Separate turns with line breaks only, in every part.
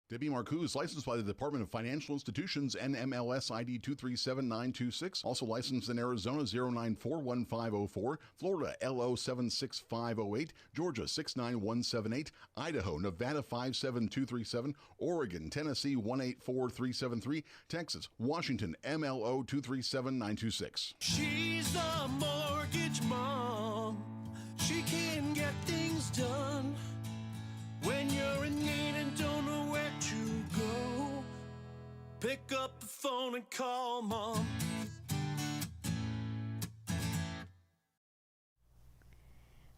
Debbie Marcoux is licensed by the Department of Financial Institutions and MLS ID 237926. Also licensed in Arizona 0941504, Florida LO 76508, Georgia 69178, Idaho, Nevada 57237, Oregon, Tennessee 184373, Texas, Washington MLO 237926.
She's a mortgage mom. She can get things done. When you're in need and don't know where to go, pick up the phone and call Mom.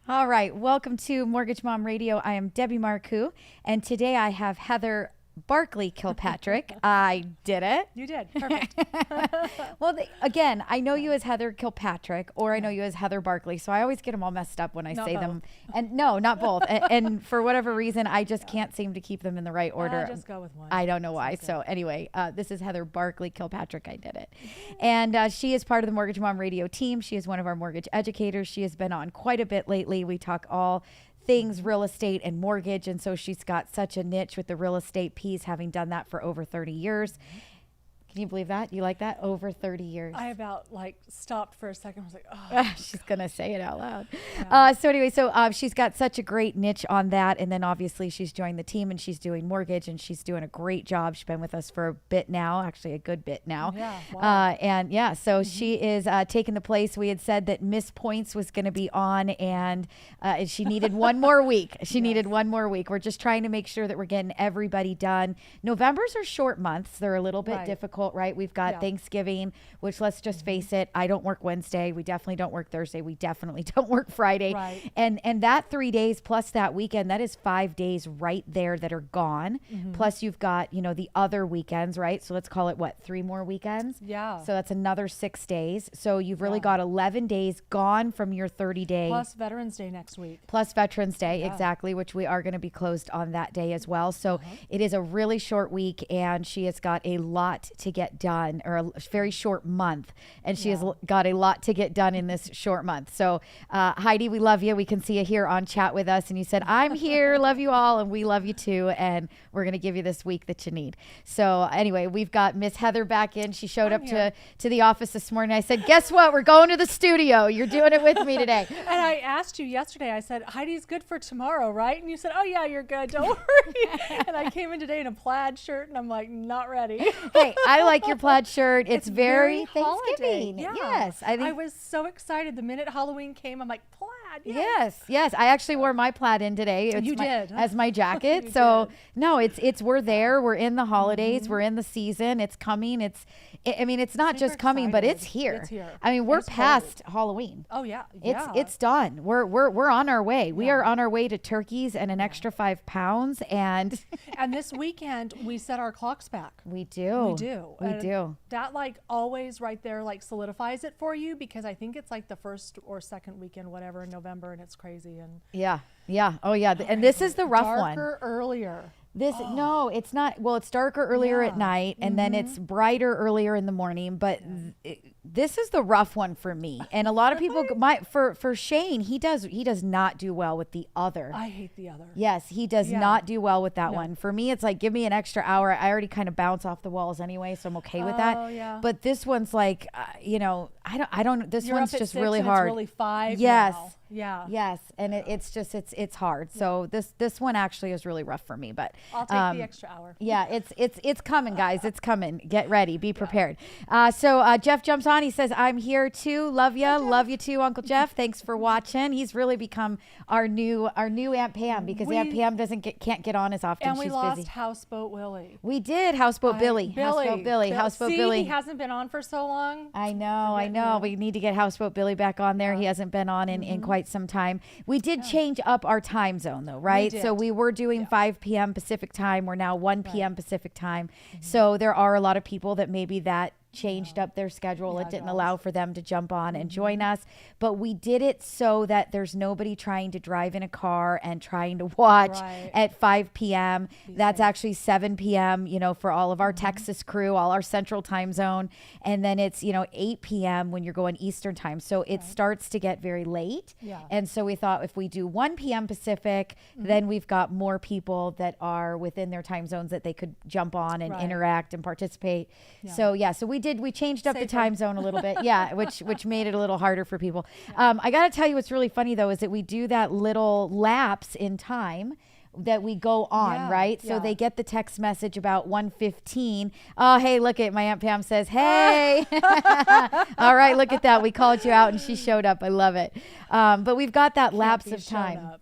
All right, welcome to Mortgage Mom Radio. I am Debbie Marcoux, and today I have Heather Barkley Kilpatrick. I did it.
You did. Perfect.
Well, again, I know you as Heather Kilpatrick, or I know you as Heather Barkley, so I always get them all messed up when I say them. And no, not both. And for whatever reason, I just can't seem to keep them in the right order.
Just go with one.
I don't know why. So anyway, this is Heather Barkley Kilpatrick. I did it. And she is part of the Mortgage Mom Radio team. She is one of our mortgage educators. She has been on quite a bit lately. We talk all things real estate and mortgage, and so she's got such a niche with the real estate piece, having done that for over 30 years. Can you believe that? You like that? Over 30 years.
I about stopped for a second. I was like, oh.
She's going to say it out loud.
Yeah.
So anyway, she's got such a great niche on that. And then obviously she's joined the team and she's doing mortgage and she's doing a great job. She's been with us for a bit now, actually a good bit now.
Yeah. Wow.
So she is taking the place. We had said that Miss Points was going to be on and she needed one more week. She needed one more week. We're just trying to make sure that we're getting everybody done. November's are short months. They're a little bit difficult. Right? We've got Thanksgiving, which let's just face it, I don't work Wednesday. We definitely don't work Thursday. We definitely don't work Friday.
Right.
And that 3 days plus that weekend, that is 5 days right there that are gone.
Mm-hmm.
Plus you've got, the other weekends, right? So let's call it 3 more weekends?
Yeah.
So that's another 6 days. So you've really got 11 days gone from your 30-day.
Plus Veterans Day next week.
Plus Veterans Day, exactly, which we are going to be closed on that day as well. So it is a really short week and she has got a lot to get done, or a very short month, and she has got a lot to get done in this short month. So Heidi, we love you. We can see you here on chat with us, and you said I'm here, love you all, and we love you too, and we're going to give you this week that you need. So anyway, we've got Miss Heather back in. She showed up to the office this morning. I said, guess what, we're going to the studio. You're doing it with me today.
And I asked you yesterday, I said, Heidi's good for tomorrow, right? And you said, oh yeah, you're good, don't worry. And I came in today in a plaid shirt and I'm like, not ready.
Hey, I like your plaid shirt. It's very
holiday.
Thanksgiving.
Yeah.
Yes.
I was so excited the minute Halloween came. I'm like, plaid.
Yes. I actually wore my plaid in today.
You did.
As my jacket.
You
so
did.
no, we're there. We're in the holidays. We're in the season. It's coming. It's not just coming, but it's here.
It's here.
I mean, we're past Halloween.
Oh yeah.
It's done. We're on our way. We are on our way to turkeys and an extra 5 pounds. And
and this weekend we set our clocks back.
We do.
We do. That always right there solidifies it for you, because I think it's the first or second weekend, whatever, in November, and it's crazy. And
oh yeah. And this is the rough one.
Darker earlier.
No, it's not. Well, it's darker earlier at night, and then it's brighter earlier in the morning. But this is the rough one for me. And a lot of people, for Shane, he does not do well with the other.
I hate the other.
Yes, he does not do well with that one. For me, it's give me an extra hour. I already kind of bounce off the walls anyway, so I'm okay with that.
Oh yeah.
But this one's I don't. This one's just really hard.
It's really 5.
Yes.
Now. Yeah.
Yes, and it's hard. So this one actually is really rough for me, but
I'll take the extra hour.
Yeah, it's coming, guys. It's coming. Get ready. Be prepared. So Jeff jumps on. He says, "I'm here too. Love ya. Love you too, Uncle Jeff. Thanks for watching." He's really become our new Aunt Pam, because Aunt Pam can't get on as often.
And we
She's
lost
busy.
Houseboat Willie.
We did Houseboat Billy. Houseboat Billy.
He hasn't been on for so long.
I know. We need to get Houseboat Billy back on there. He hasn't been on in quite some time. We did change up our time zone though, right? So we were doing 5 p.m. Pacific time. We're now 1 p.m. Pacific time. So there are a lot of people that maybe that changed up their schedule.
Yeah,
It
it
didn't
does.
allow for them to jump on and join us. But we did it so that there's nobody trying to drive in a car and trying to watch
Right.
at 5 p.m. That's
safe.
actually 7 p.m., for all of our Texas crew, all our central time zone. And then it's, 8 p.m. when you're going Eastern time. So it starts to get very late.
Yeah.
And so we thought if we do 1 p.m. Pacific, then we've got more people that are within their time zones that they could jump on and
Right.
interact and participate.
Yeah.
So we changed up the
Safer.
time zone a little bit. Yeah. Which made it a little harder for people. I got to tell you what's really funny though, is that we do that little lapse in time that we go on,
Yeah,
right? So
yeah.
they get the text message about 1:15. Oh, hey, look at my Aunt Pam says, hey. All right, look at that. We called you out and she showed up. I love it. But we've got that lapse
Be
of
shown
time.
up.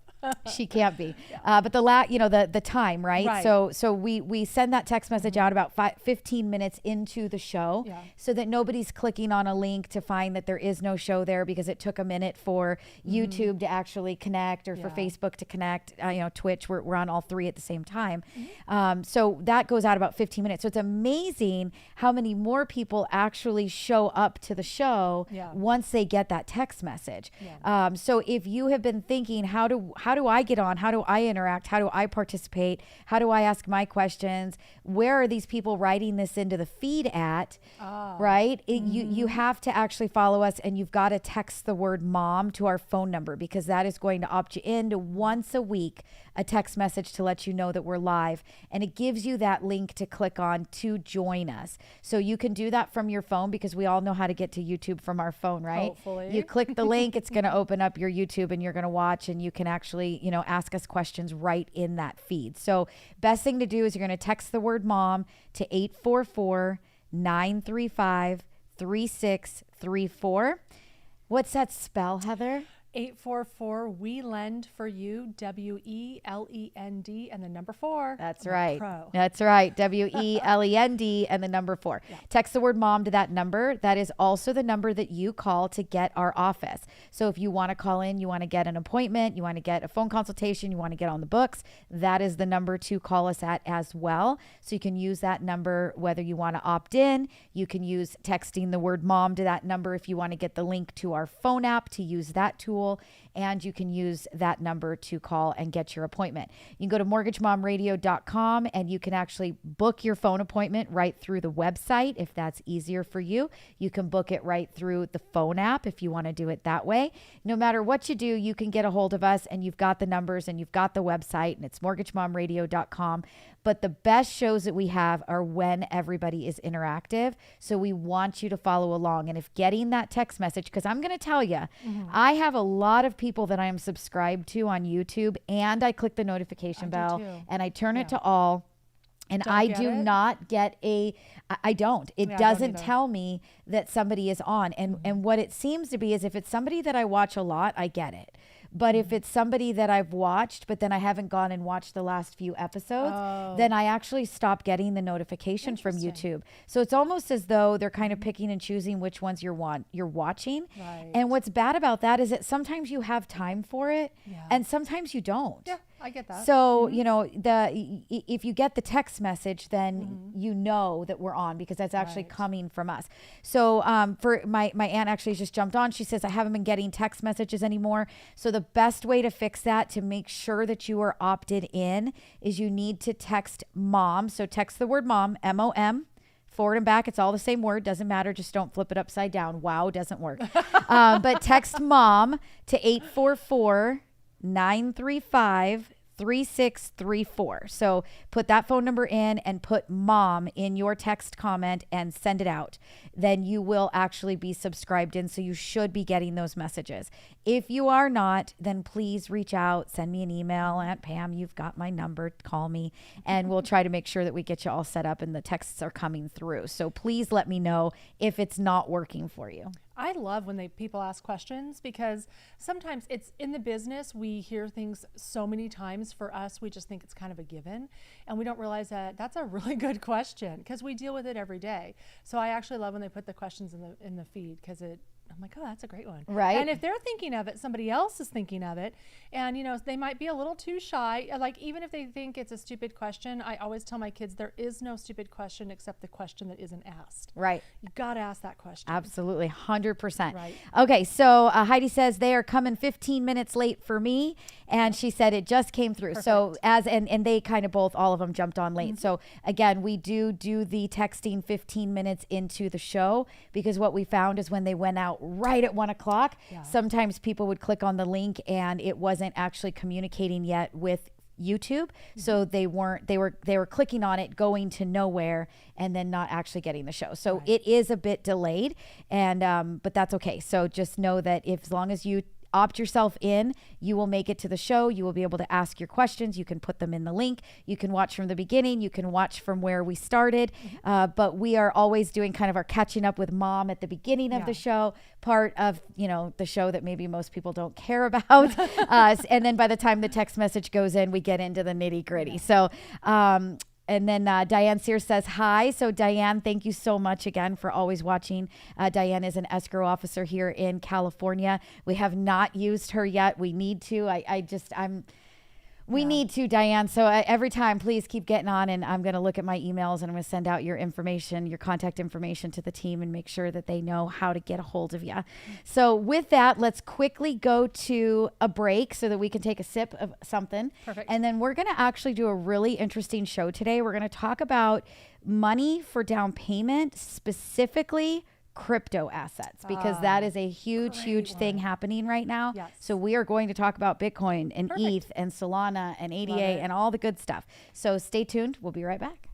She can't be. But the time, right?
Right.
So we send that text message out about 15 minutes into the show
Yeah.
so that nobody's clicking on a link to find that there is no show there because it took a minute for YouTube to actually connect or for
Yeah.
Facebook to connect. Twitch, we're on all three at the same time. So that goes out about 15 minutes. So it's amazing how many more people actually show up to the show
Yeah.
once they get that text message.
Yeah.
So if you have been thinking, how do I get on? How do I interact? How do I participate? How do I ask my questions? Where are these people writing this into the feed at? Right? You have to actually follow us, and you've got to text the word mom to our phone number because that is going to opt you into once a week a text message to let you know that we're live, and it gives you that link to click on to join us. So you can do that from your phone because we all know how to get to YouTube from our phone, right?
Hopefully.
You click the link, it's going to open up your YouTube and you're going to watch, and you can actually, ask us questions right in that feed. So best thing to do is you're going to text the word mom to 844-935-3634. What's that spell, Heather?
844 We Lend for You, WELEND, and the number 4.
That's
I'm a
right.
pro.
That's right. WELEND and the number 4.
Yeah.
Text the word mom to that number. That is also the number that you call to get our office. So if you want to call in, you want to get an appointment, you want to get a phone consultation, you want to get on the books, that is the number to call us at as well. So you can use that number whether you want to opt in. You can use texting the word mom to that number if you want to get the link to our phone app to use that tool. And you can use that number to call and get your appointment. You can go to mortgagemomradio.com and you can actually book your phone appointment right through the website if that's easier for you. You can book it right through the phone app if you want to do it that way. No matter what you do, you can get a hold of us, and you've got the numbers and you've got the website, and it's mortgagemomradio.com. But the best shows that we have are when everybody is interactive. So we want you to follow along. And if getting that text message, because I'm going to tell you, I have a lot of people that I am subscribed to on YouTube, and I click the notification
I do
bell
too.
and I turn it to all. And
Don't
I
get
do
it?
not get I don't. It
Yeah, I don't
doesn't
either.
tell me that somebody is on. And what it seems to be is if it's somebody that I watch a lot, I get it. But if it's somebody that I've watched, but then I haven't gone and watched the last few episodes, then I actually stop getting the notification from YouTube. So it's almost as though they're kind of picking and choosing which ones you're watching.
Right.
And what's bad about that is that sometimes you have time for it, and sometimes you don't.
Yeah, I get that.
So, if you get the text message, then you know that we're on because that's actually
Right.
coming from us. So for my aunt actually just jumped on. She says, I haven't been getting text messages anymore. So the best way to fix that, to make sure that you are opted in, is you need to text mom. So text the word mom, M-O-M. Forward and back, it's all the same word. Doesn't matter. Just don't flip it upside down. Wow, doesn't work. But text mom to 844-935-3634. So put that phone number in and put mom in your text comment and send it out. Then you will actually be subscribed in. So you should be getting those messages. If you are not, then please reach out, send me an email. Aunt Pam, you've got my number, call me, and we'll try to make sure that we get you all set up and the texts are coming through. So please let me know if it's not working for you.
I love when people ask questions, because sometimes it's in the business, we hear things so many times. For us, we just think it's kind of a given, and we don't realize that that's a really good question because we deal with it every day. So I actually love when they put the questions in the feed, because it I'm like, oh, that's a great one.
Right.
And if they're thinking of it, somebody else is thinking of it. And, they might be a little too shy. Like, even if they think it's a stupid question, I always tell my kids there is no stupid question except the question that isn't asked.
Right.
You got to ask that question.
Absolutely. 100%.
Right.
Okay. So Heidi says they are coming 15 minutes late for me. And she said it just came through.
Perfect.
So and they kind of both, all of them jumped on late. So again, we do the texting 15 minutes into the show, because what we found is when they went out right at 1 o'clock, sometimes people would click on the link and it wasn't actually communicating yet with YouTube. So they were clicking on it, going to nowhere, and then not actually getting the show. So it is a bit delayed, and but that's okay. So just know that as long as you opt yourself in, you will make it to the show. You will be able to ask your questions. You can put them in the link. You can watch from the beginning. You can watch from where we started. But we are always doing kind of our catching up with mom at the beginning of the show, part of, the show that maybe most people don't care about. And then by the time the text message goes in, we get into the nitty gritty. So, and then Diane Sears says hi. So Diane, thank you so much again for always watching. Diane is an escrow officer here in California. We have not used her yet. We need to. We need to, Diane. So every time, please keep getting on, and I'm going to look at my emails, and I'm going to send out your information, your contact information to the team, and make sure that they know how to get a hold of you. So with that, let's quickly go to a break so that we can take a sip of something.
Perfect.
And then we're going to actually do a really interesting show today. We're going to talk about money for down payment, specifically crypto assets, because that is a huge thing happening right now.
Yes.
So we are going to talk about Bitcoin and ETH and Solana and ADA and all the good stuff. So stay tuned. We'll be right back.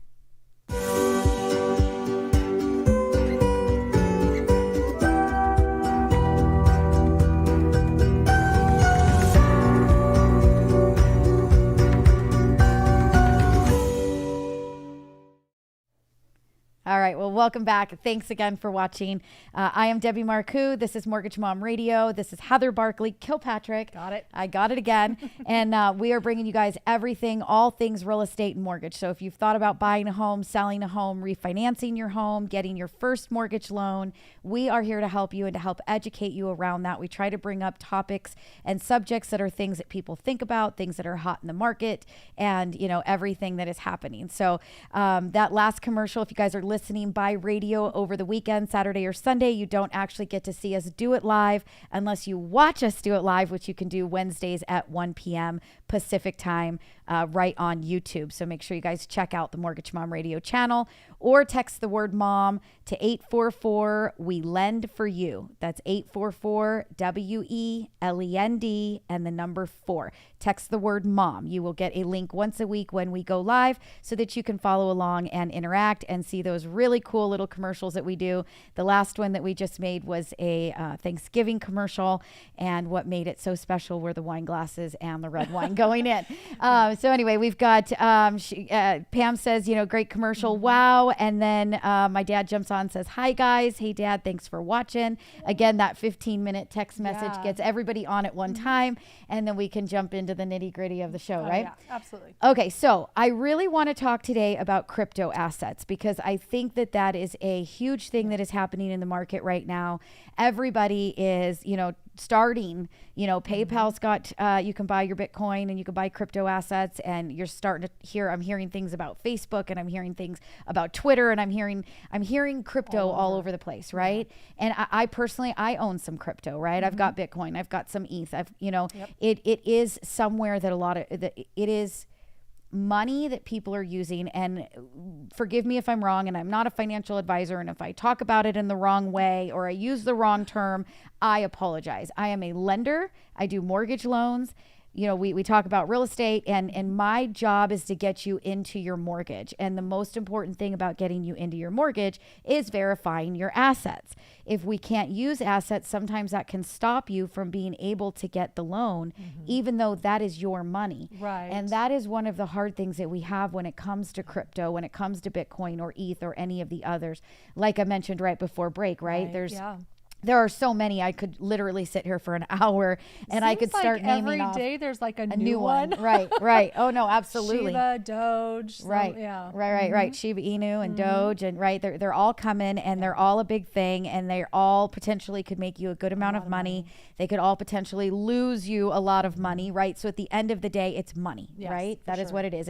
All right. Well, welcome back. Thanks again for watching. I am Debbie Marcoux. This is Mortgage Mom Radio. This is Heather Barkley Kilpatrick.
Got it.
I got it again. And we are bringing you guys everything, all things real estate and mortgage. So if you've thought about buying a home, selling a home, refinancing your home, getting your first mortgage loan, we are here to help you and to help educate you around that. We try to bring up topics and subjects that are things that people think about, things that are hot in the market, and, everything that is happening. So that last commercial, if you guys are listening by radio over the weekend, Saturday or Sunday, you don't actually get to see us do it live unless you watch us do it live, which you can do Wednesdays at 1 p.m. Pacific time, right on YouTube. So make sure you guys check out the Mortgage Mom Radio channel, or text the word mom to 844 we lend for you. That's 844 WELEND and the number 4. Text the word mom. You will get a link once a week when we go live so that you can follow along and interact and see those really cool little commercials that we do. The last one that we just made was a Thanksgiving commercial, and what made it so special were the wine glasses and the red wine going in. So anyway, we've got Pam says, great commercial. Wow. And then my dad jumps on and says, hi guys. Hey dad, thanks for watching. Again, that 15-minute text message gets everybody on at one time, and then we can jump into the nitty gritty of the show, right?
Yeah, absolutely.
Okay. So I really want to talk today about crypto assets, because I think that is a huge thing that is happening in the market right now. Everybody is, starting, PayPal's got, you can buy your Bitcoin and you can buy crypto assets, and you're starting to hear, I'm hearing things about Facebook, and I'm hearing things about Twitter, and I'm hearing crypto all over the place. Right. And I personally, I own some crypto, right? I've got Bitcoin, I've got some ETH, it is somewhere that it is money that people are using. And forgive me if I'm wrong, and I'm not a financial advisor, and if I talk about it in the wrong way or I use the wrong term, I apologize. I am a lender. I do mortgage loans. We talk about real estate, and my job is to get you into your mortgage. And the most important thing about getting you into your mortgage is verifying your assets. If we can't use assets, sometimes that can stop you from being able to get the loan, even though that is your money.
Right.
And that is one of the hard things that we have when it comes to crypto, when it comes to Bitcoin or ETH or any of the others. Like I mentioned right before break, right? There are so many. I could literally sit here for an hour and I could
Seems
start
like
naming off
every day there's like a
new one. Right. Oh no, absolutely.
Shiba, Doge.
Right.
Yeah.
Right. Shiba Inu and Doge and they're all coming and they're all a big thing and they're all potentially could make you a good amount of money. They could all potentially lose you a lot of money, right? So at the end of the day, it's money,
Yes,
right?
for
That is
sure.
what it is.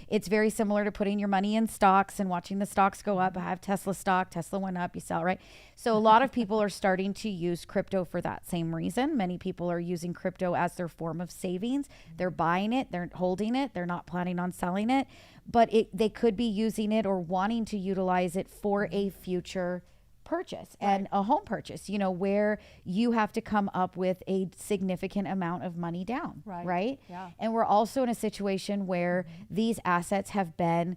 It's very similar to putting your money in stocks and watching the stocks go up. I have Tesla stock. Tesla went up, you sell, right? So a lot of people are starting to use crypto for that same reason. Many people are using crypto as their form of savings. They're buying it, they're holding it, they're not planning on selling it, but they could be using it or wanting to utilize it for a future purchase and a home purchase, where you have to come up with a significant amount of money down, right?
Yeah.
And we're also in a situation where these assets have been,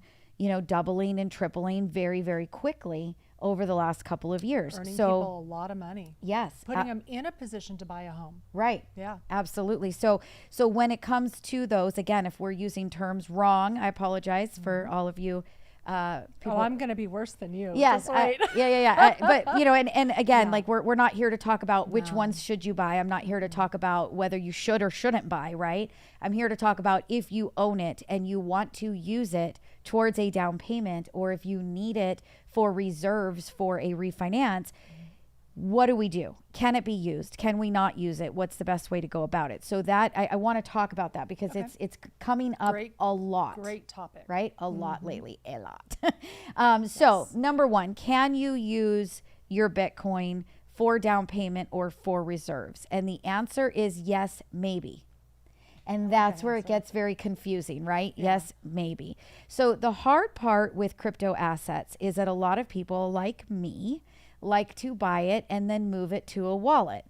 doubling and tripling very, very quickly over the last couple of years.
Earning
So
people a lot of money.
yes,
Putting them in a position to buy a home.
right.
Yeah.
Absolutely. So when it comes to those, again, if we're using terms wrong, I apologize for all of you. People.
Oh, I'm going to be worse than you.
Yes.
Just wait.
Yeah. But and again, like we're not here to talk about which ones should you buy. I'm not here to talk about whether you should or shouldn't buy, right? I'm here to talk about if you own it and you want to use it towards a down payment, or if you need it for reserves for a refinance. What do we do? Can it be used? Can we not use it? What's the best way to go about it? So that I want to talk about that because it's coming up a lot.
Great topic.
Right? A lot lately. A lot. So number one, can you use your Bitcoin for down payment or for reserves? And the answer is yes, maybe. And that's where it gets very confusing, right? Yeah. Yes, maybe. So the hard part with crypto assets is that a lot of people like me like to buy it and then move it to a wallet.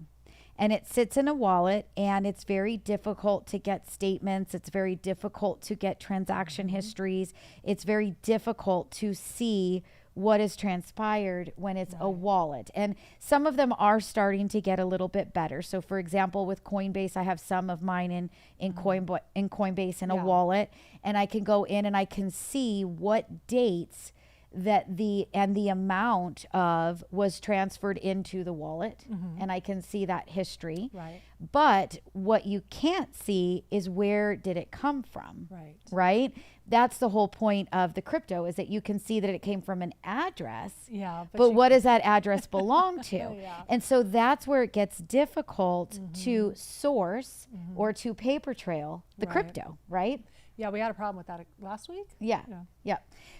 And it sits in a wallet and it's very difficult to get statements. It's very difficult to get transaction histories. It's very difficult to see what has transpired when it's a wallet. And some of them are starting to get a little bit better. So for example, with Coinbase, I have some of mine in Coinbase in a wallet, and I can go in and I can see what dates that the amount of was transferred into the wallet, and I can see that history.
Right.
But what you can't see is where did it come from?
Right.
That's the whole point of the crypto, is that you can see that it came from an address.
Yeah.
But what does that address belong to?
Yeah.
And so that's where it gets difficult to source or to paper trail the crypto, right?
Yeah, we had a problem with that last week.
Yeah.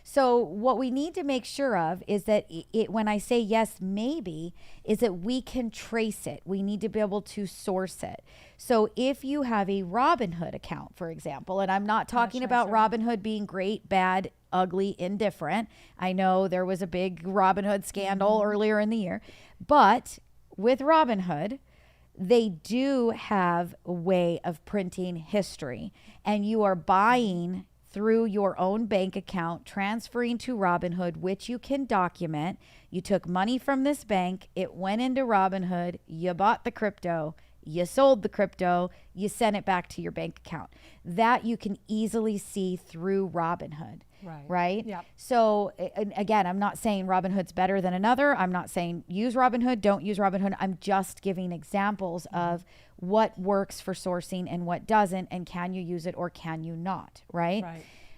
So what we need to make sure of is that when I say yes, maybe, is that we can trace it. We need to be able to source it. So if you have a Robinhood account, for example, and I'm not talking about Robinhood being great, bad, ugly, indifferent. I know there was a big Robinhood scandal earlier in the year, but with Robinhood, they do have a way of printing history, and you are buying through your own bank account, transferring to Robinhood, which you can document. You took money from this bank, it went into Robinhood, you bought the crypto, you sold the crypto, you sent it back to your bank account. That you can easily see through Robinhood. Right?
Yeah.
So again, I'm not saying Robinhood's better than another. I'm not saying use Robinhood, don't use Robinhood. I'm just giving examples of what works for sourcing and what doesn't, and can you use it or can you not, right?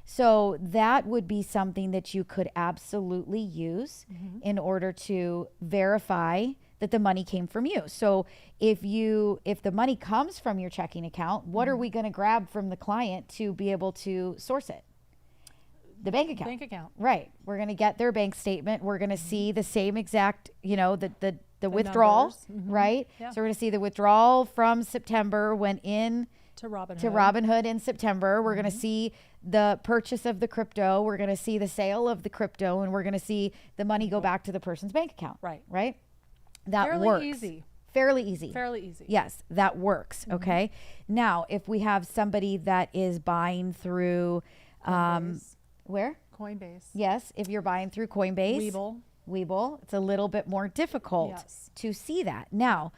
So that would be something that you could absolutely use in order to verify that the money came from you. So if the money comes from your checking account, what are we going to grab from the client to be able to source it? The bank account.
Bank account.
Right. We're going to get their bank statement. We're going to see the same exact, the withdrawal, right?
Yeah.
So we're going to see the withdrawal from September went in
To Robinhood.
to Robinhood in September. We're going to see the purchase of the crypto. We're going to see the sale of the crypto, and we're going to see the money go back to the person's bank account.
Right.
That
Fairly
works.
easy.
Fairly easy.
Fairly easy.
Yes, that works. Okay. Now, if we have somebody that is buying through,
Coinbase.
where?
Coinbase.
Yes, if you're buying through Coinbase, Webull, it's a little bit more difficult to see that. Now,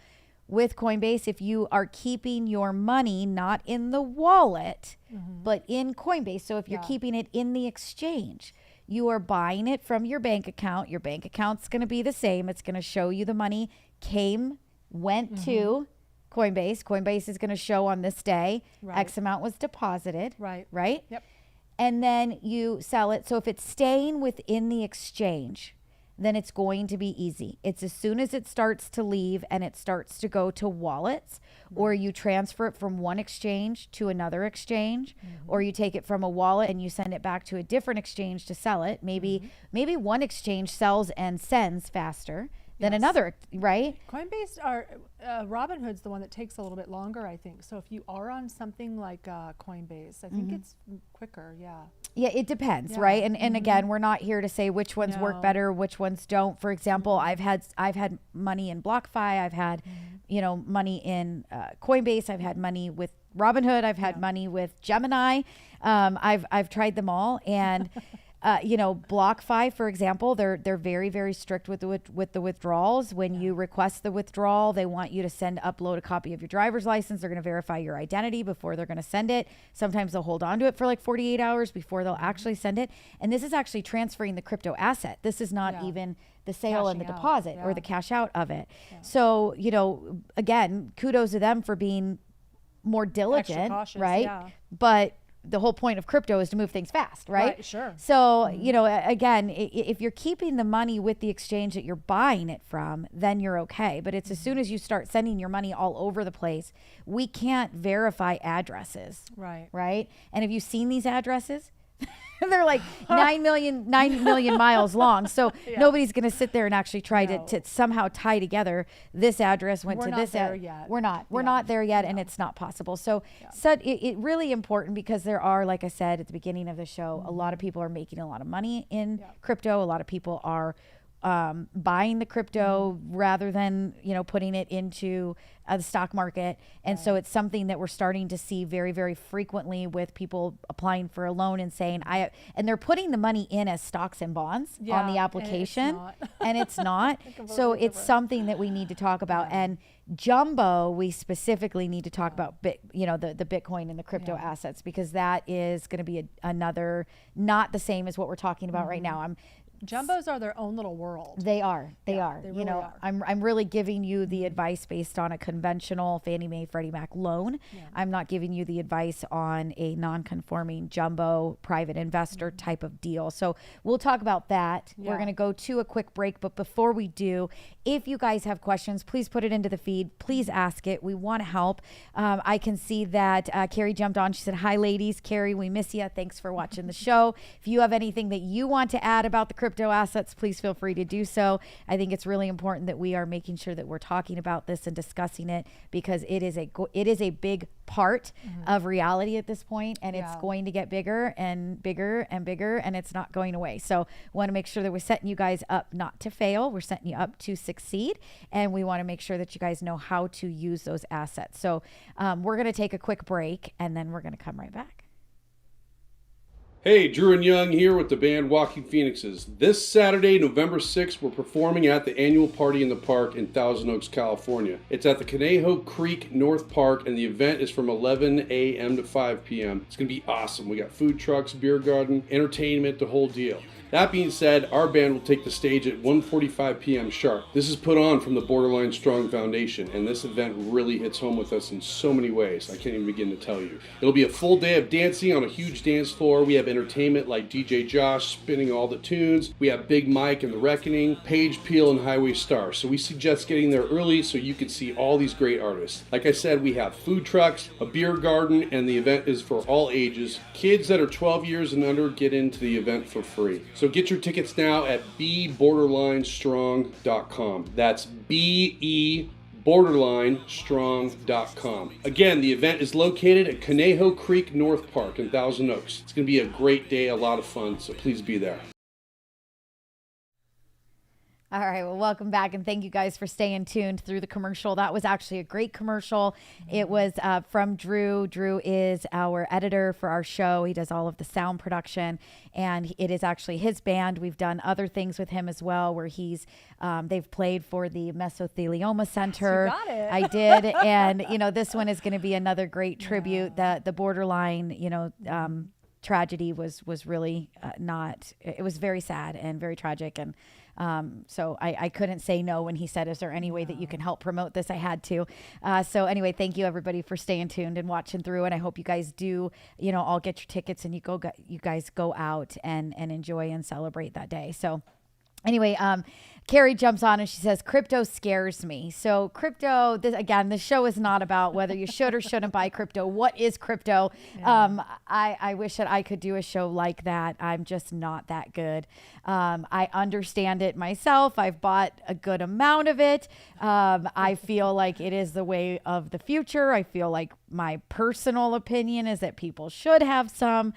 with Coinbase, if you are keeping your money not in the wallet, but in Coinbase, so if you're keeping it in the exchange, you are buying it from your bank account. Your bank account's going to be the same. It's going to show you the money went to Coinbase. Coinbase is going to show on this day, X amount was deposited. Right?
Yep.
And then you sell it. So if it's staying within the exchange, then it's going to be easy. It's as soon as it starts to leave and it starts to go to wallets, or you transfer it from one exchange to another exchange, or you take it from a wallet and you send it back to a different exchange to sell it. Maybe one exchange sells and sends faster than another, right?
Coinbase are Robinhood's the one that takes a little bit longer, I think. So if you are on something like Coinbase, I think it's quicker.
Yeah, it depends, right? And again, we're not here to say which ones work better, which ones don't. For example, I've had money in BlockFi, I've had money in Coinbase, I've had money with Robinhood, I've had money with Gemini. I've tried them all, and BlockFi, for example, they're very, very strict with the withdrawals. When you request the withdrawal, they want you to upload a copy of your driver's license. They're going to verify your identity before they're going to send it. Sometimes they'll hold on to it for like 48 hours before they'll actually send it. And this is actually transferring the crypto asset. This is not even the sale and the deposit or the cash out of it. So, again, kudos to them for being more diligent,
cautious,
right? But the whole point of crypto is to move things fast, right?
Sure.
So, again, if you're keeping the money with the exchange that you're buying it from, then you're okay. But it's as soon as you start sending your money all over the place, we can't verify addresses. Right. And have you seen these addresses? They're like 9 million miles long. So nobody's going to sit there and actually try to somehow tie together this address went to this. We're not there yet. And it's not possible. So it really important, because there are, like I said at the beginning of the show, a lot of people are making a lot of money in crypto. A lot of people are buying the crypto rather than putting it into the stock market, and so it's something that we're starting to see very, very frequently with people applying for a loan and saying and they're putting the money in as stocks and bonds on the application, and it's not. So it's something that we need to talk about. And Jumbo, we specifically need to talk about the Bitcoin and the crypto assets, because that is going to be another, not the same as what we're talking about right now.
Jumbos are their own little world.
They are. They really
are.
I'm really giving you the advice based on a conventional Fannie Mae, Freddie Mac loan. I'm not giving you the advice on a non-conforming jumbo private investor type of deal. So we'll talk about that. We're going to go to a quick break, but before we do, if you guys have questions, please put it into the feed. Please ask it. We want to help. I can see that Carrie jumped on. She said, "Hi, ladies. Carrie, we miss you. Thanks for watching the show. If you have anything that you want to add about the crypto assets, please feel free to do so. I think it's really important that we are making sure that we're talking about this and discussing it, because it is a big part of reality at this point, and it's going to get bigger and bigger and bigger, and it's not going away. So want to make sure that we're setting you guys up not to fail. We're setting you up to succeed, and we want to make sure that you guys know how to use those assets. So we're going to take a quick break, and then we're going to come right back.
Hey, Drew and Young here with the band Walking Phoenixes. This Saturday, November 6th, we're performing at the annual Party in the Park in Thousand Oaks, California. It's at the Conejo Creek North Park, and the event is from 11 a.m. to 5 p.m. It's going to be awesome. We got food trucks, beer garden, entertainment, the whole deal. That being said, our band will take the stage at 1:45 p.m. sharp. This is put on from the Borderline Strong Foundation, and this event really hits home with us in so many ways. I can't even begin to tell you. It'll be a full day of dancing on a huge dance floor. We have entertainment like DJ Josh spinning all the tunes. We have Big Mike and The Reckoning, Paige Peel, and Highway Star. So we suggest getting there early so you can see all these great artists. Like I said, we have food trucks, a beer garden, and the event is for all ages. Kids that are 12 years and under get into the event for free. So get your tickets now at beborderlinestrong.com. That's BEborderlinestrong.com. Again, the event is located at Conejo Creek North Park in Thousand Oaks. It's going to be a great day, a lot of fun, so please be there.
All right, well, welcome back, and thank you guys for staying tuned through the commercial. That was actually a great commercial. It was from Drew. Drew is our editor for our show. He does all of the sound production, and it is actually his band. We've done other things with him as well, where they've played for the Mesothelioma Center.
You got it.
I did, and this one is going to be another great tribute. The borderline, tragedy was really it was very sad and very tragic, and So I couldn't say no when he said, is there any way that you can help promote this? I had to. So anyway, thank you everybody for staying tuned and watching through. And I hope you guys do, all get your tickets and you guys go out and enjoy and celebrate that day. So anyway, Carrie jumps on and she says, crypto scares me. So crypto, the show is not about whether you should or shouldn't buy crypto. What is crypto? Yeah. I wish that I could do a show like that. I'm just not that good. I understand it myself. I've bought a good amount of it. I feel like it is the way of the future. I feel like my personal opinion is that people should have some.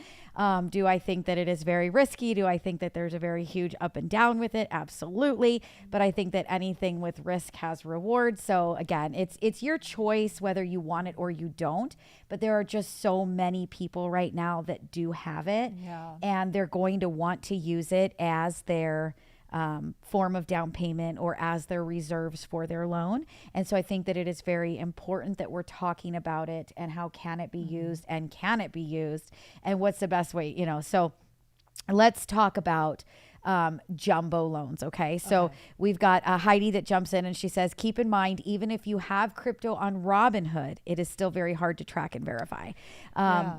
Do I think that it is very risky? Do I think that there's a very huge up and down with it? Absolutely. But I think that anything with risk has reward. So again, it's your choice whether you want it or you don't. But there are just so many people right now that do have it. Yeah. And they're going to want to use it as their form of down payment or as their reserves for their loan. And so I think that it is very important that we're talking about it and how can it be used and can it be used and what's the best way, So let's talk about jumbo loans. Okay. So we've got Heidi that jumps in and she says, keep in mind, even if you have crypto on Robinhood, it is still very hard to track and verify,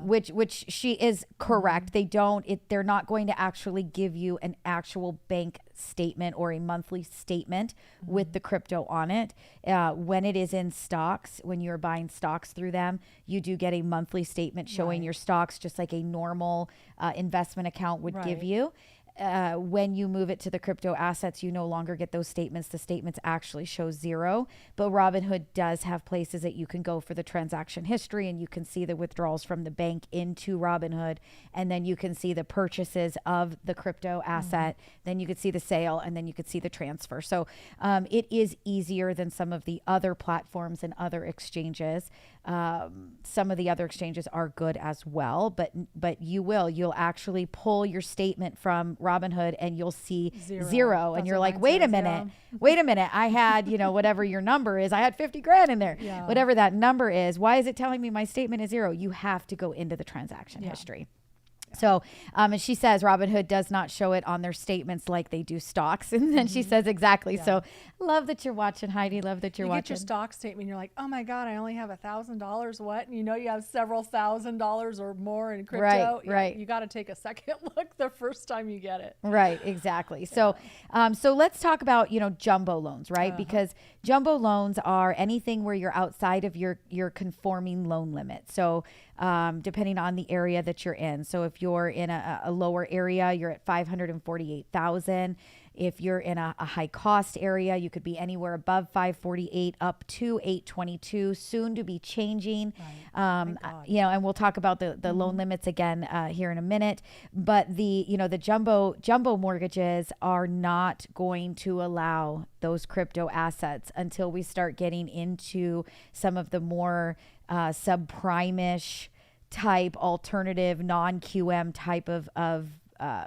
which she is correct. They're not going to actually give you an actual bank statement or a monthly statement with the crypto on it. When it is in stocks, when you're buying stocks through them, you do get a monthly statement showing your stocks, just like a normal investment account would give you. When you move it to the crypto assets, you no longer get those statements. The statements actually show zero, but Robinhood does have places that you can go for the transaction history and you can see the withdrawals from the bank into Robinhood. And then you can see the purchases of the crypto asset. Then you could see the sale and then you could see the transfer. So it is easier than some of the other platforms and other exchanges. Some of the other exchanges are good as well, but you'll actually pull your statement from Robinhood and you'll see zero. And you're like, wait a minute. I had, whatever your number is, I had 50 grand in there, whatever that number is. Why is it telling me my statement is zero? You have to go into the transaction history. So, and she says Robinhood does not show it on their statements like they do stocks. And then she says exactly. So love that you're watching, Heidi. Love that you're watching.
You get your stock statement. You're like, oh my God, I only have $1,000. What? And you have several $1,000s or more in crypto.
Right.
You got to take a second look the first time you get it.
Right. Exactly. So, so let's talk about, jumbo loans, right? Because jumbo loans are anything where you're outside of your conforming loan limit. So, depending on the area that you're in. So if you're in a lower area, you're at 548,000. If you're in a high cost area, you could be anywhere above 548 up to 822, soon to be changing. And we'll talk about the loan limits again here in a minute. But the jumbo mortgages are not going to allow those crypto assets until we start getting into some of the more subprime-ish type alternative non-QM type of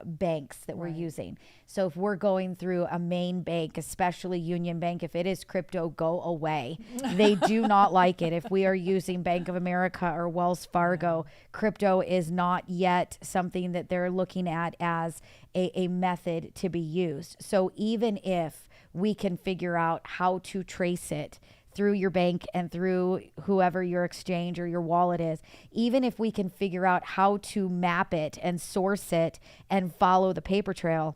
banks that we're using. So if we're going through a main bank, especially Union Bank, if it is crypto, go away. They do not like it. If we are using Bank of America or Wells Fargo, crypto is not yet something that they're looking at as a method to be used. So even if we can figure out how to trace it through your bank and through whoever your exchange or your wallet is, even if we can figure out how to map it and source it and follow the paper trail,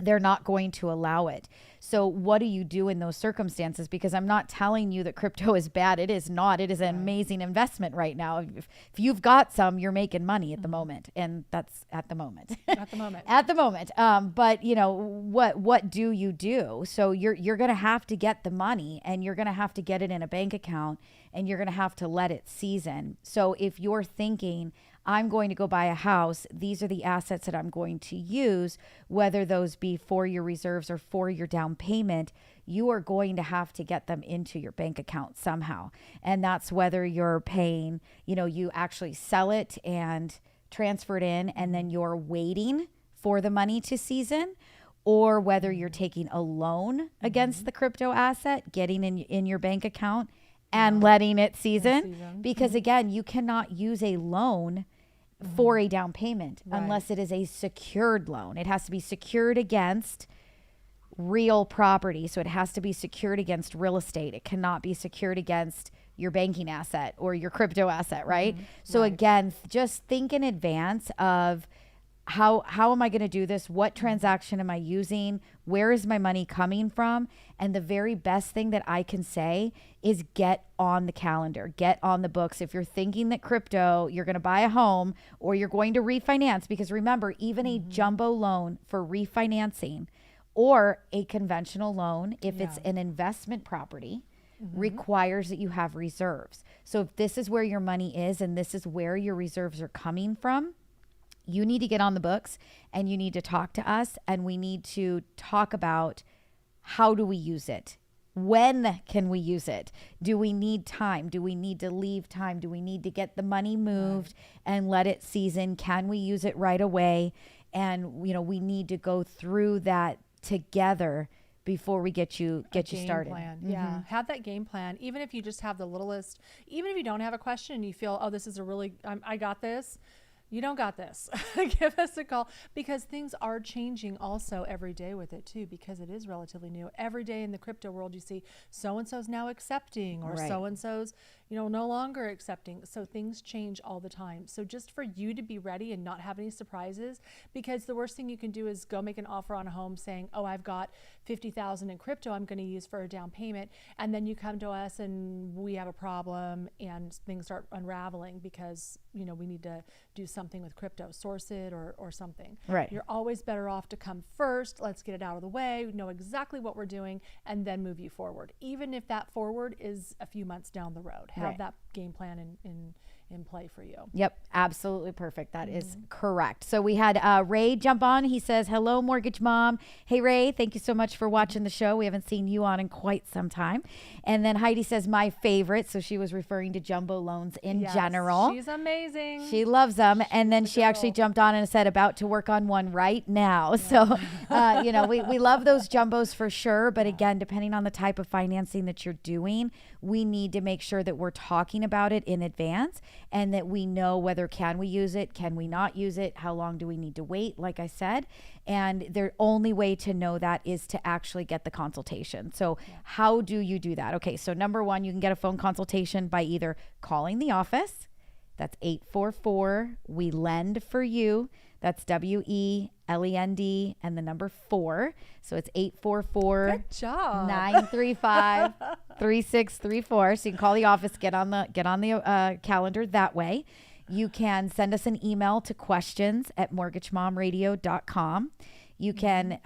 they're not going to allow it. So what do you do in those circumstances? Because I'm not telling you that crypto is bad. It is not. It is an amazing investment right now. If you've got some, you're making money at the moment. And that's at the moment.
At the moment.
At the moment. But what do you do? So you're going to have to get the money and you're going to have to get it in a bank account and you're going to have to let it season. So if you're thinking, I'm going to go buy a house, these are the assets that I'm going to use, whether those be for your reserves or for your down payment, you are going to have to get them into your bank account somehow. And that's whether you're paying, you actually sell it and transfer it in and then you're waiting for the money to season, or whether you're taking a loan against the crypto asset, getting in your bank account and letting it season. Because again, you cannot use a loan for a down payment unless it is a secured loan. It has to be secured against real property. So it has to be secured against real estate. It cannot be secured against your banking asset or your crypto asset, right? So again, just think in advance of how am I going to do this? What transaction am I using? Where is my money coming from? And the very best thing that I can say is get on the calendar, get on the books. If you're thinking that crypto, you're going to buy a home or you're going to refinance, because remember, even a jumbo loan for refinancing or a conventional loan, if it's an investment property, requires that you have reserves. So if this is where your money is and this is where your reserves are coming from, you need to get on the books and you need to talk to us, and we need to talk about how do we use it? When can we use it? Do we need time? Do we need to leave time? Do we need to get the money moved and let it season? Can we use it right away? And, you know, we need to go through that together before we get you started.
Plan. Yeah, have that game plan. Even if you just have the littlest, even if you don't have a question and you feel, oh, this is a really, I got this. You don't got this. Give us a call, because things are changing also every day with it too, because it is relatively new. Every day in the crypto world, you see so-and-so's now accepting, or so-and-so's, you know, no longer accepting. So things change all the time. So just for you to be ready and not have any surprises, because the worst thing you can do is go make an offer on a home saying, oh, I've got 50,000 in crypto I'm going to use for a down payment. And then you come to us and we have a problem and things start unraveling because, you know, we need to do something with crypto, source it or something.
Right.
You're always better off to come first. Let's get it out of the way, know exactly what we're doing, and then move you forward. Even if that forward is a few months down the road, have that game plan in play for you.
Yep, absolutely perfect. That is correct. So we had Ray jump on. He says, hello, Mortgage Mom. Hey, Ray, thank you so much for watching the show. We haven't seen you on in quite some time. And then Heidi says, my favorite. So she was referring to jumbo loans in general.
She's amazing.
She loves them. And then she actually jumped on and said, about to work on one right now. So, you know, we love those jumbos for sure. But again, depending on the type of financing that you're doing, we need to make sure that we're talking about it in advance, and that we know whether can we use it, can we not use it, how long do we need to wait, like I said. And the only way to know that is to actually get the consultation. So how do you do that? Okay, so number one, you can get a phone consultation by either calling the office. That's 844-WE-LEND-FOR-YOU. That's WELEND and the number 4. So it's 844-935-3634. So you can call the office, get on the calendar that way. You can send us an email to questions@mortgagemomradio.com. You can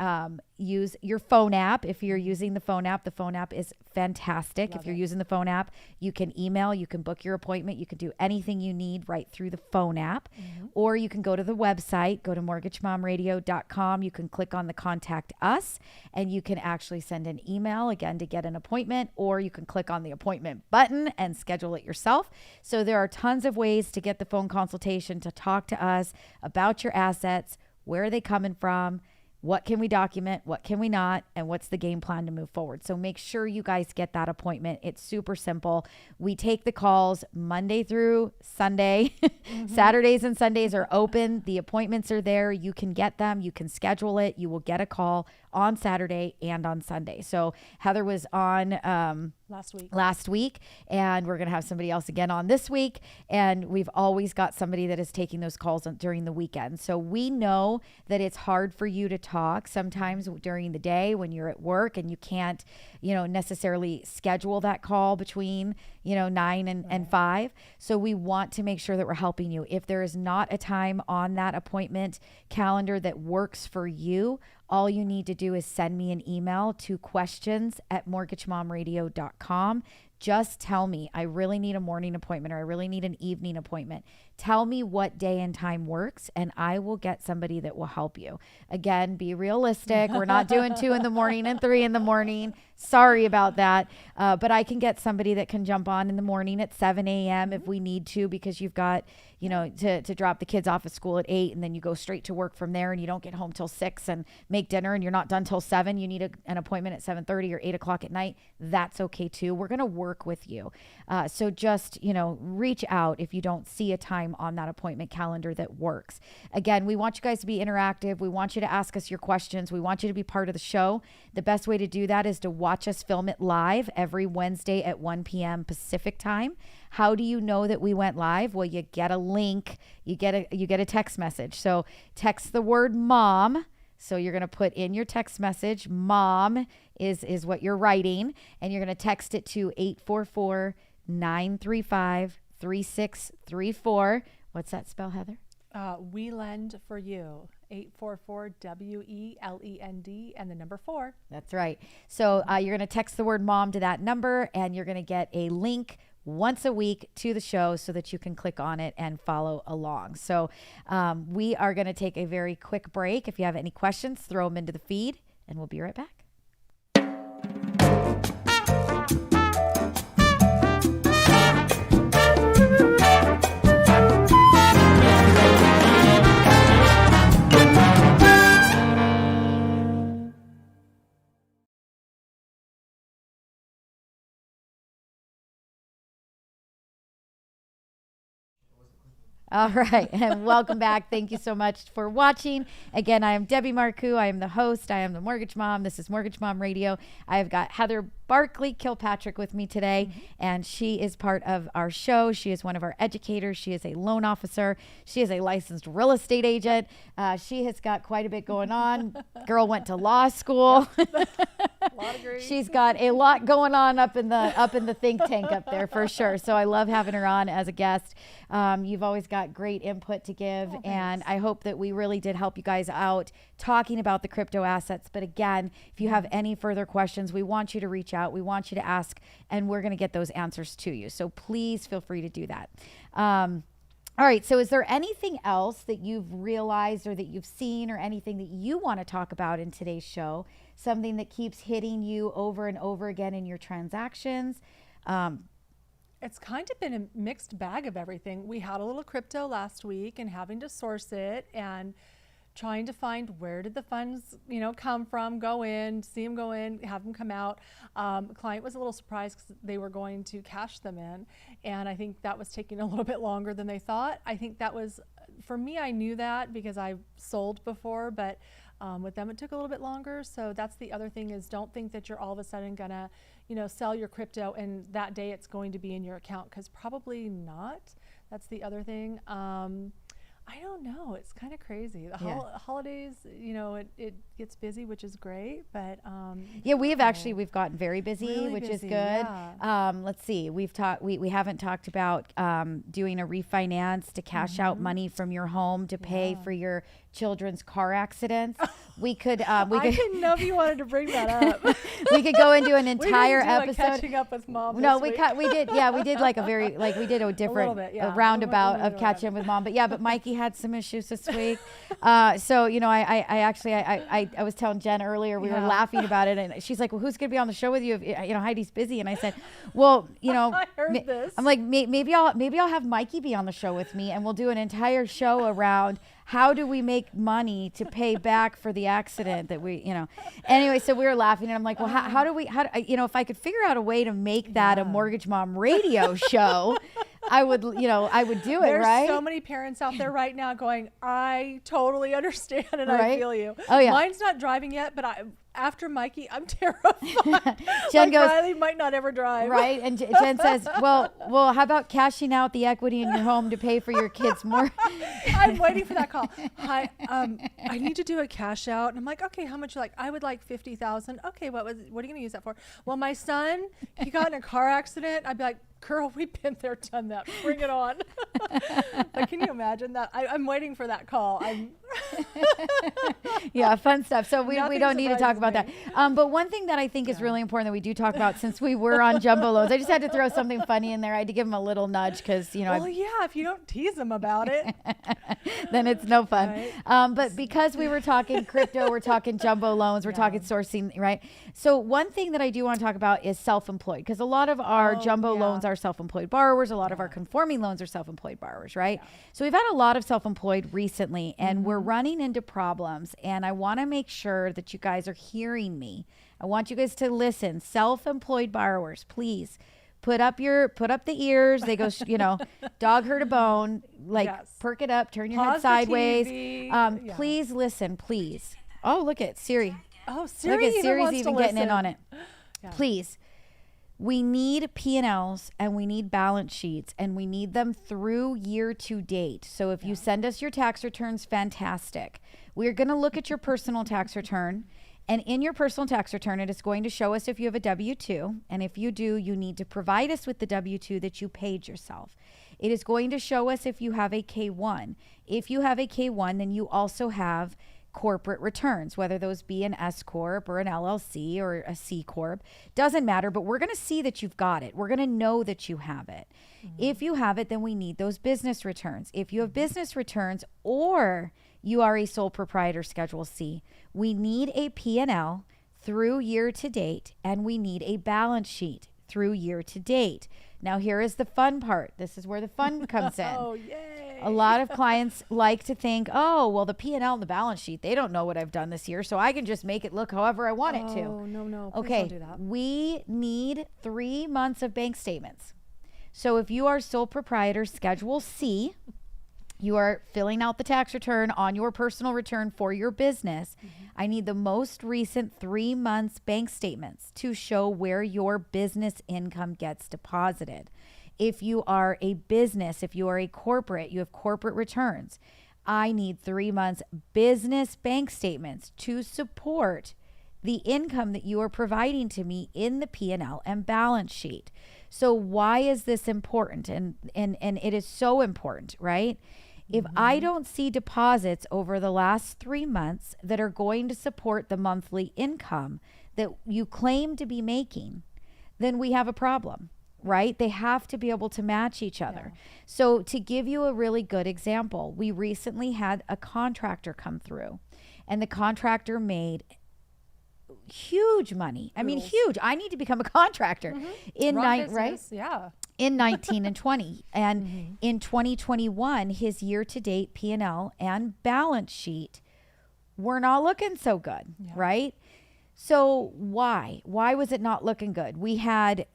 use your phone app. If you're using the phone app is fantastic. If you're using the phone app, you can email, you can book your appointment, you can do anything you need right through the phone app. Or you can go to the website, go to mortgagemomradio.com. You can click on the contact us, and you can actually send an email again to get an appointment, or you can click on the appointment button and schedule it yourself. So there are tons of ways to get the phone consultation, to talk to us about your assets. Where are they coming from? What can we document? What can we not? And what's the game plan to move forward? So make sure you guys get that appointment. It's super simple. We take the calls Monday through Sunday. Saturdays and Sundays are open. The appointments are there. You can get them. You can schedule it. You will get a call on Saturday and on Sunday. So Heather was on last week, and we're going to have somebody else again on this week. And we've always got somebody that is taking those calls during the weekend. So we know that it's hard for you to talk sometimes during the day when you're at work and you can't, you know, necessarily schedule that call between, you know, 9 and 5. So we want to make sure that we're helping you. If there is not a time on that appointment calendar that works for you, all you need to do is send me an email to questions@mortgagemomradio.com. Just tell me, I really need a morning appointment, or I really need an evening appointment. Tell me what day and time works, and I will get somebody that will help you. Again, be realistic. We're not doing 2 in the morning and 3 in the morning. Sorry about that. But I can get somebody that can jump on in the morning at 7 a.m. if we need to, because you've got, to drop the kids off at school at 8, and then you go straight to work from there, and you don't get home till 6 and make dinner, and you're not done till 7. You need an appointment at 7:30 or 8 o'clock at night. That's okay too. We're going to work with you. So just, reach out if you don't see a time on that appointment calendar that works. Again, we want you guys to be interactive. We want you to ask us your questions. We want you to be part of the show. The best way to do that is to watch us film it live every Wednesday at 1 p.m. Pacific time. How do you know that we went live? Well, you get a link. You get a text message. So text the word mom. So you're going to put in your text message, mom is what you're writing, and you're going to text it to 844-935-3634. What's that spell, Heather?
We Lend for You. 844-WELEND and the number 4.
That's right. So you're going to text the word mom to that number, and you're going to get a link once a week to the show so that you can click on it and follow along. So we are going to take a very quick break. If you have any questions, throw them into the feed, and we'll be right back. All right, and welcome back. Thank you so much for watching. Again, I am Debbie Marcoux. I am the host. I am the Mortgage Mom. This is Mortgage Mom Radio. I've got Heather Barkley Kilpatrick with me today, and she is part of our show. She is one of our educators. She is a loan officer. She is a licensed real estate agent. She has got quite a bit going on. Girl went to law school. She's got a lot going on up in the think tank up there for sure. So I love having her on as a guest. You've always got great input to give, and I hope that we really did help you guys out talking about the crypto assets. But again, if you have any further questions, we want you to reach out. We want you to ask, and we're going to get those answers to you. So please feel free to do that. All right. So is there anything else that you've realized or that you've seen or anything that you want to talk about in today's show? Something that keeps hitting you over and over again in your transactions?
It's kind of been a mixed bag of everything. We had a little crypto last week and having to source it and trying to find where did the funds, come from, go in, see them go in, have them come out. A client was a little surprised because they were going to cash them in. And I think that was taking a little bit longer than they thought. I think that was, for me, I knew that because I sold before, but with them, it took a little bit longer. So that's the other thing is don't think that you're all of a sudden gonna, sell your crypto and that day it's going to be in your account, because probably not. That's the other thing. I don't know. It's kind of crazy. The holidays, it gets busy, which is great. But we've gotten very busy, really which busy, is good. Yeah. Let's see. We haven't talked about doing a refinance to cash out money from your home to pay for your children's car accidents. I didn't know if you wanted to bring that up. We could go into an entire episode. Catching up with mom. No, we did. Yeah, we did like we did a different a roundabout of catching up with mom. But Mikey had some issues this week. I was telling Jen earlier, we were laughing about it, and she's like, well, who's gonna be on the show with you if Heidi's busy? And I said, well, I heard this. I'm like, maybe I'll have Mikey be on the show with me, and we'll do an entire show around how do we make money to pay back for the accident that anyway, so we were laughing, and I'm like, well, how do if I could figure out a way to make that a Mortgage Mom radio show, I would do it. There's right? so many parents out there right now going, I totally understand and
right?
I feel you.
Oh yeah.
Mine's not driving yet, but after Mikey, I'm terrified.
Jen goes,
Riley might not ever drive.
Right. And Jen says, well, how about cashing out the equity in your home to pay for your kids more?
I'm waiting for that call. Hi, I need to do a cash out. And I'm like, okay, how much you like? I would like $50,000. Okay, what are you going to use that for? Well, my son, he got in a car accident. I'd be like, Girl, we've been there, done that. Bring it on. But can you imagine that? I'm waiting for that call.
Yeah, fun stuff. So we
Nothing
don't need to talk about
surprises
that. But one thing that I think is really important that we do talk about, since we were on jumbo loans, I just had to throw something funny in there. I had to give them a little nudge because, you know,
Well, yeah, if you don't tease them about it.
then it's no fun.
Right.
But because we were talking crypto, we're talking jumbo loans, we're talking sourcing, right? So one thing that I do want to talk about is self-employed, because a lot of our jumbo loans are self-employed borrowers. A lot of our conforming loans are self-employed borrowers, right? So we've had a lot of self-employed recently, and we're running into problems. And I want to make sure that you guys are hearing me. I want you guys to listen. Self-employed borrowers, please. Put up the ears. They go, you know, dog heard a bone. Like, perk it up. Turn your head
Pause the
sideways.
TV.
Please listen, please. Oh, look at Siri.
Oh, Siri
Look at
even
Siri's
wants
even
to
getting in
listen.
on it. Please. We need P&Ls and we need balance sheets, and we need them through year to date. So if you send us your tax returns, fantastic. We're going to look at your personal tax return. And in your personal tax return, it is going to show us if you have a W-2. And if you do, you need to provide us with the W-2 that you paid yourself. It is going to show us if you have a K-1. If you have a K-1, then you also have corporate returns, whether those be an S Corp or an LLC or a C Corp. Doesn't matter, but we're going to see that you've got it. We're going to know that you have it. If you have it, then we need those business returns. If you have business returns or you are a sole proprietor Schedule C, we need a P&L through year to date, and we need a balance sheet through year to date. Now, here is the fun part. This is where the fun comes in.
Oh, yay.
A lot of clients like to think, oh, well, the P&L and the balance sheet, they don't know what I've done this year, so I can just make it look however I want it to.
Oh, no. Please
Okay,
don't do that.
we need 3 months of bank statements. So if you are sole proprietor Schedule C, you are filling out the tax return on your personal return for your business. I need the most recent 3 months bank statements to show where your business income gets deposited. If you are a business, if you are a corporate, you have corporate returns. I need 3 months business bank statements to support the income that you are providing to me in the P&L and balance sheet. So why is this important? And it is so important, right? If I don't see deposits over the last 3 months that are going to support the monthly income that you claim to be making, then we have a problem, right? They have to be able to match each other. So to give you a really good example, we recently had a contractor come through, and the contractor made huge money. I mean, huge. I need to become a contractor in right?
Yeah.
In 19 and 20. And in 2021, his year-to-date P&L and balance sheet were not looking so good, right? So why was it not looking good? We had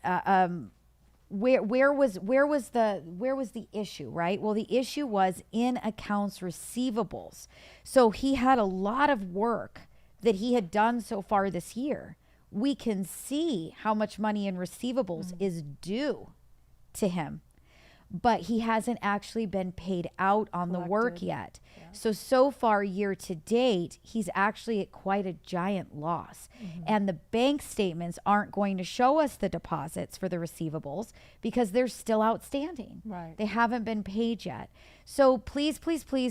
where was the issue, right? Well, the issue was in accounts receivables. So he had a lot of work that he had done so far this year. We can see how much money in receivables is due to him, but he hasn't actually been paid out on the work yet. So far year to date, he's actually at quite a giant loss. And the bank statements aren't going to show us the deposits for the receivables because they're still outstanding.
Right.
They haven't been paid yet. So please,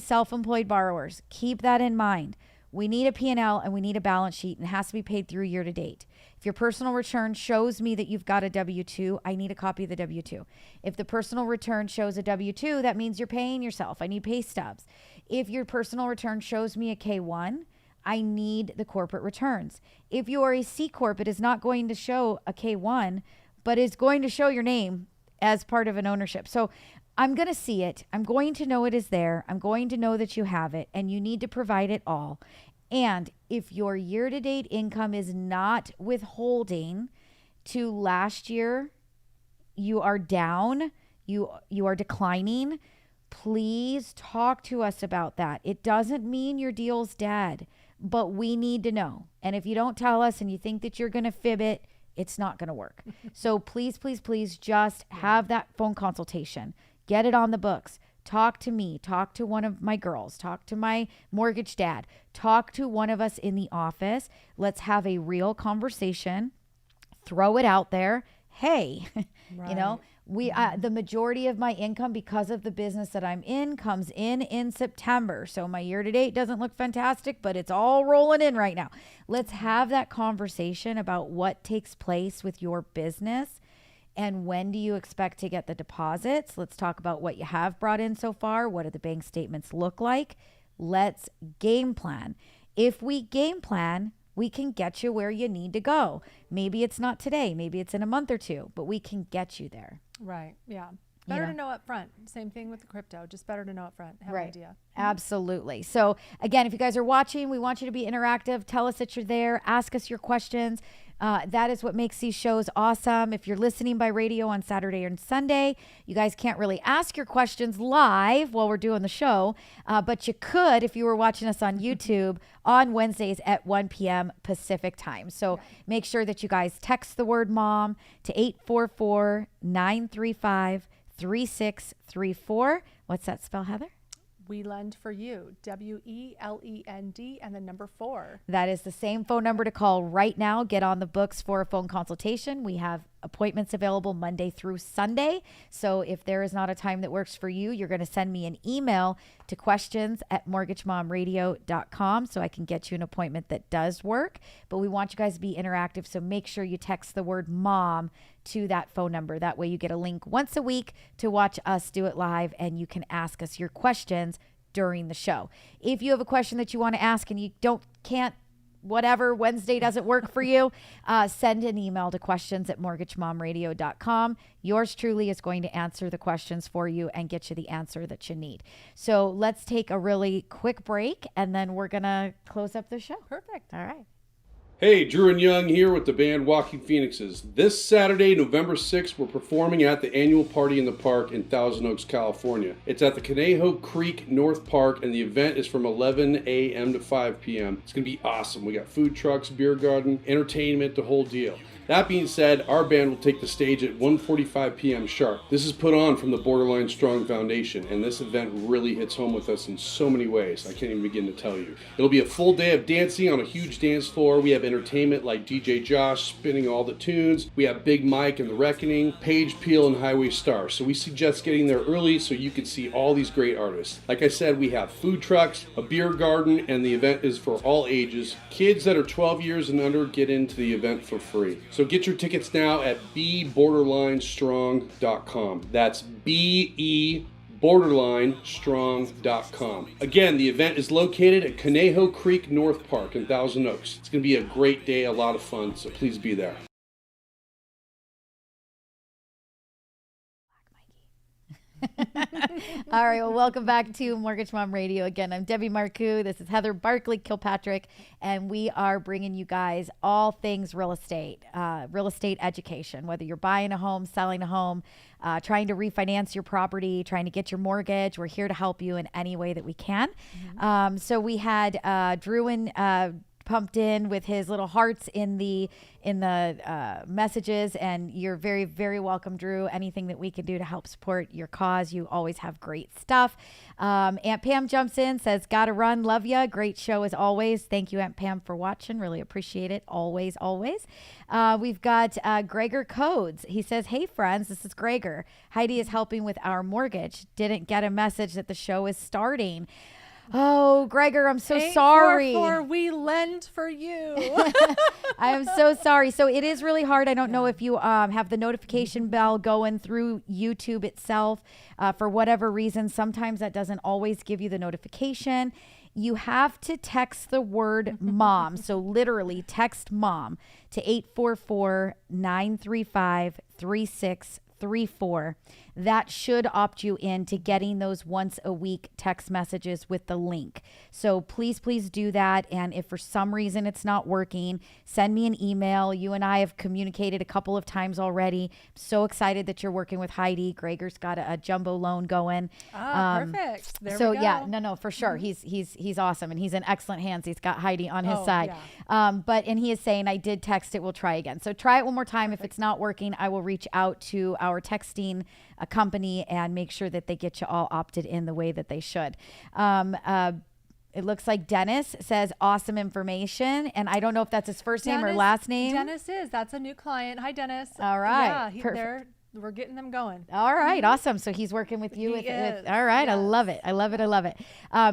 self-employed borrowers, keep that in mind. We need a P&L and we need a balance sheet, and it has to be paid through year to date. If your personal return shows me that you've got a W-2, I need a copy of the W-2. If the personal return shows a W-2, that means you're paying yourself. I need pay stubs. If your personal return shows me a K-1, I need the corporate returns. If you are a C Corp, it is not going to show a K-1, but it's going to show your name as part of an ownership. So I'm going to see it. I'm going to know it is there. I'm going to know that you have it, and you need to provide it all. And if your year-to-date income is not withholding to last year, you are down, you are declining, please talk to us about that. It doesn't mean your deal's dead, but we need to know. And if you don't tell us and you think that you're going to fib it, it's not going to work. So please just have that phone consultation. Get it on the books. Talk to me, talk to one of my girls, talk to my mortgage dad, talk to one of us in the office. Let's have a real conversation, throw it out there. hey, you know, the majority of my income because of the business that I'm in comes in September. So my year to date doesn't look fantastic, but it's all rolling in right now. Let's have that conversation about what takes place with your business and when do you expect to get the deposits. Let's talk about what you have brought in so far. What do the bank statements look like? Let's game plan. If we game plan, we can get you where you need to go. Maybe it's not today, maybe it's in a month or two, but we can get you there.
Right. Yeah. Better to know up front. Same thing with the crypto. Just better to know up front. Have an idea.
Absolutely. So again, if you guys are watching, we want you to be interactive. Tell us that you're there. Ask us your questions. That is what makes these shows awesome. If you're listening by radio on Saturday and Sunday, you guys can't really ask your questions live while we're doing the show, but you could if you were watching us on YouTube on Wednesdays at 1 p.m. Pacific time. So make sure that you guys text the word mom to 844-935-3634. What's that spell, Heather?
We Lend for You, WELEND and the number 4.
That is the same phone number to call right now. Get on the books for a phone consultation. We have appointments available Monday through Sunday. So if there is not a time that works for you, you're going to send me an email to questions@mortgagemomradio.com so I can get you an appointment that does work. But we want you guys to be interactive. So make sure you text the word mom to that phone number. That way you get a link once a week to watch us do it live and you can ask us your questions during the show. If you have a question that you want to ask and you can't, whatever, Wednesday doesn't work for you, send an email to questions@mortgagemomradio.com. Yours truly is going to answer the questions for you and get you the answer that you need. So let's take a really quick break and then we're going to close up the show.
Perfect.
All right.
Hey, Drew and Young here with the band Walking Phoenixes. This Saturday, November 6th, we're performing at the annual Party in the Park in Thousand Oaks, California. It's at the Conejo Creek North Park, and the event is from 11 a.m. to 5 p.m. It's going to be awesome. We got food trucks, beer garden, entertainment, the whole deal. That being said, our band will take the stage at 1:45 p.m. sharp. This is put on from the Borderline Strong Foundation, and this event really hits home with us in so many ways. I can't even begin to tell you. It'll be a full day of dancing on a huge dance floor. We have entertainment like DJ Josh spinning all the tunes. We have Big Mike and The Reckoning, Paige Peel, and Highway Star. So we suggest getting there early so you can see all these great artists. Like I said, we have food trucks, a beer garden, and the event is for all ages. Kids that are 12 years and under get into the event for free. So get your tickets now at beborderlinestrong.com. That's BEborderlinestrong.com. Again, the event is located at Conejo Creek North Park in Thousand Oaks. It's going to be a great day, a lot of fun, so please be there.
All right, well, welcome back to Mortgage Mom Radio. Again, I'm Debbie Marcoux. This is Heather Barkley Kilpatrick, and we are bringing you guys all things real estate education, whether you're buying a home, selling a home, trying to refinance your property, trying to get your mortgage. We're here to help you in any way that we can. So we had Drew and pumped in with his little hearts in the messages, and you're very, very welcome, Drew. Anything that we can do to help support your cause, you always have great stuff. Aunt Pam jumps in, says, gotta run, love ya, great show as always. Thank you, Aunt Pam, for watching, really appreciate it, always. We've got Gregor Codes. He says, hey friends, this is Gregor. Heidi is helping with our mortgage. Didn't get a message that the show is starting. Oh, Gregor, I'm so sorry.
844, we lend for you.
I am so sorry. So it is really hard. I don't know if you have the notification bell going through YouTube itself. For whatever reason, sometimes that doesn't always give you the notification. You have to text the word mom. So literally text mom to 844-935-3634. That should opt you in to getting those once a week text messages with the link. So please do that. And if for some reason it's not working, send me an email. You and I have communicated a couple of times already. So excited that you're working with Heidi. Gregor's got a jumbo loan going.
Perfect. There
so
we go.
Yeah, no, for sure. He's awesome, and he's in excellent hands. He's got Heidi on his side.
Yeah.
And he is saying, I did text it. We'll try again. So try it one more time. Perfect. If it's not working, I will reach out to our texting company and make sure that they get you all opted in the way that they should. It looks like Dennis says awesome information. And I don't know if that's his first name or last name.
Dennis is. That's a new client. Hi, Dennis.
All right.
Yeah, we're getting them going.
All right. Awesome. So he's working with you. All right. Yes. I love it. I love it. I love it.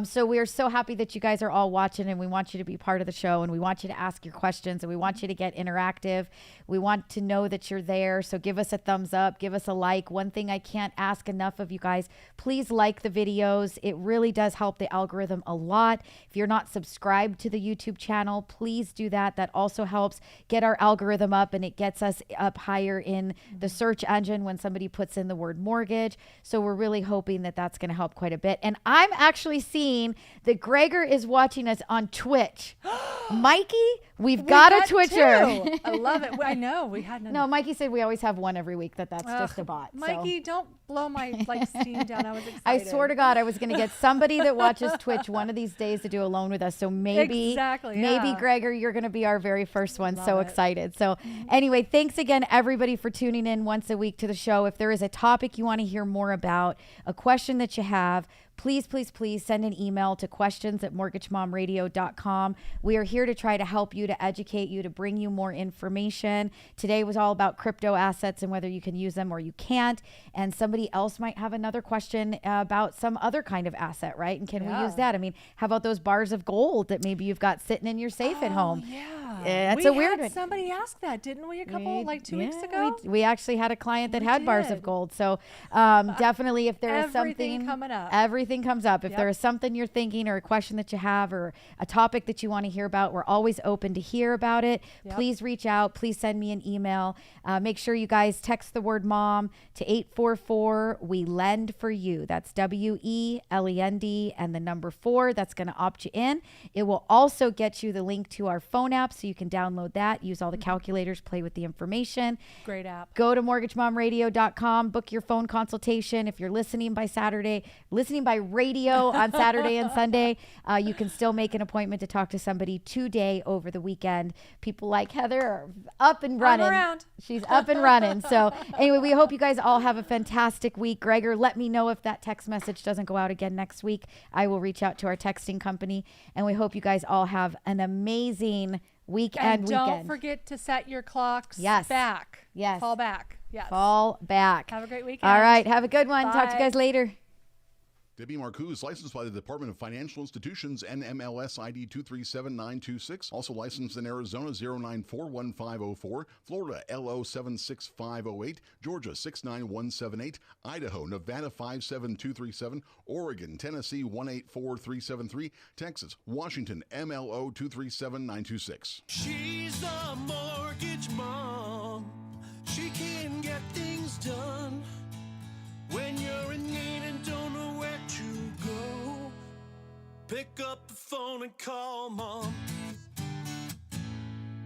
So we're so happy that you guys are all watching, and we want you to be part of the show, and we want you to ask your questions, and we want you to get interactive. We want to know that you're there. So give us a thumbs up, give us a like. One thing I can't ask enough of you guys, please like the videos. It really does help the algorithm a lot. If you're not subscribed to the YouTube channel, please do that. That also helps get our algorithm up, and it gets us up higher in the search engine when somebody puts in the word mortgage. So we're really hoping that that's going to help quite a bit. And I'm actually seeing that Gregor is watching us on Twitch. Mikey, we've got a Twitcher.
I love it. I know we had
no. Mikey said we always have one every week. That's just a bot.
Mikey, don't blow my steam down. I was excited.
I swear to God, I was going to get somebody that watches Twitch one of these days to do a loan with us. So maybe Gregor, you're going to be our very first one. So excited. So anyway, thanks again, everybody, for tuning in once a week to the show. If there is a topic you want to hear more about, a question that you have, please, please, please send an email to questions@mortgagemomradio.com. We are here to try to help you, to educate you, to bring you more information. Today was all about crypto assets and whether you can use them or you can't. And somebody else might have another question about some other kind of asset, right? And can we use that? I mean, how about those bars of gold that maybe you've got sitting in your safe at home?
Yeah.
That's a weird one.
Somebody asked that, didn't we? Like 2 weeks ago?
We actually had a client that had bars of gold. So definitely if there is something
coming up.
Everything comes up. If there is something you're thinking or a question that you have or a topic that you want to hear about, we're always open to hear about it. Please reach out. Please send me an email. Make sure you guys text the word mom to 844 we lend for you. That's WELEND and the number 4. That's going to opt you in. It will also get you the link to our phone app so you can download that, use all the calculators, play with the information.
Great app.
Go to mortgagemomradio.com, book your phone consultation. If you're listening by radio on Saturday and Sunday, you can still make an appointment to talk to somebody today over the weekend. People like Heather are up and running.
I'm around.
She's up and running. So anyway, we hope you guys all have a fantastic week. Gregor, let me know if that text message doesn't go out again next week. I will reach out to our texting company, and we hope you guys all have an amazing weekend.
Don't forget to set your clocks back.
Yes.
Fall back. Yes.
Fall back.
Have a great weekend.
All right. Have a good one.
Bye.
Talk to you guys later.
Debbie Marcoux, licensed by the Department of Financial Institutions, NMLS ID 237926. Also licensed in Arizona 0941504, Florida LO 76508, Georgia 69178, Idaho, Nevada 57237, Oregon, Tennessee 184373, Texas, Washington MLO 237926.
She's the mortgage mom. She can get things done. When you're in need and don't know where to go, pick up the phone and call mom.